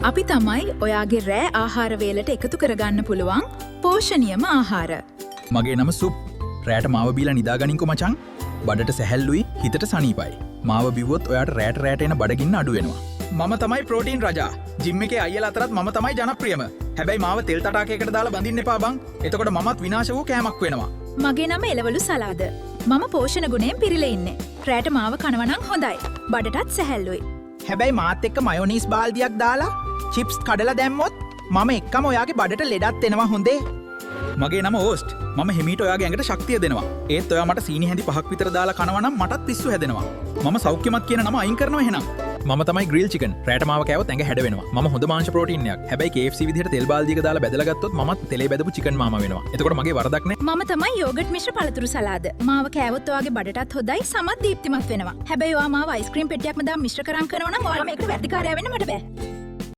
අපි තමයි ඔයාගේ රෑ ආහාර වේලට එකතු කරගන්න පුළුවන් පෝෂණීයම ආහාර. මගේ නම සුප්. රෑට මාව බීලා නිදාගනින්කො මචං. බඩට සැහැල්ලුයි, හිතට සනීපයි. මාව බිව්වොත් ඔයාට රෑට එන බඩගින්න අඩු වෙනවා. මම තමයි ප්‍රෝටීන් රජා. ජිම් එකේ අයියලා අතරත් මම තමයි ජනප්‍රියම. හැබැයි මාව තෙල් තටාකයකට දාලා බඳින්න එපා බං. එතකොට මමත් විනාශ වූ කෑමක් වෙනවා. මගේ නම එළවලු සලාද. මම පෝෂණ ගුණයෙන් පිරීලා ඉන්නේ. රෑට මාව කනවා නම් හොඳයි. බඩටත් සැහැල්ලුයි. හැබැයි මාත් එක්ක මයොනීස් බාල්දියක් දාලා චිප්ස් කඩලා දැම්මොත් මම එක්කම ඔයාගේ බඩට ලෙඩත් එනවා හොඳේ. මගේ නම ඕස්ට්. මම හිමීට ඔයාගේ ඇඟට ශක්තිය දෙනවා. ඒත් ඔයා මට සීනි හැඳි 5ක් විතර දාලා කනවා නම් මටත් පිස්සු හැදෙනවා. මම සෞඛ්‍යමත් කියන නම අයින් කරනවා එහෙනම්. මම තමයි ග්‍රිල් චිකන්. රෑට මාව කෑවොත් ඇඟ හැඩ වෙනවා. මම හොඳ මාංශ ප්‍රෝටීන් එකක්. හැබැයි KFC විදිහට තෙල් බාල්දියක දාලා බැදලා ගත්තොත් මමත් තෙලේ බැදපු චිකන් මාමා වෙනවා. එතකොට මගේ වරදක් නෑ. මම තමයි යෝගට් මිශ්‍ර පළතුරු සලාද. මාව කෑවොත් ඔයාගේ බඩටත් හොඳයි, සමත් දීප්තිමත් වෙනවා. හැබැයි ඔයා මාව අයිස්ක්‍රීම් පෙට්ටියක්ම දාලා මිශ්‍ර කරන් කරනවා නම් ඔයාලා මේකට වැඩිකාරයා වෙන්න මට බෑ.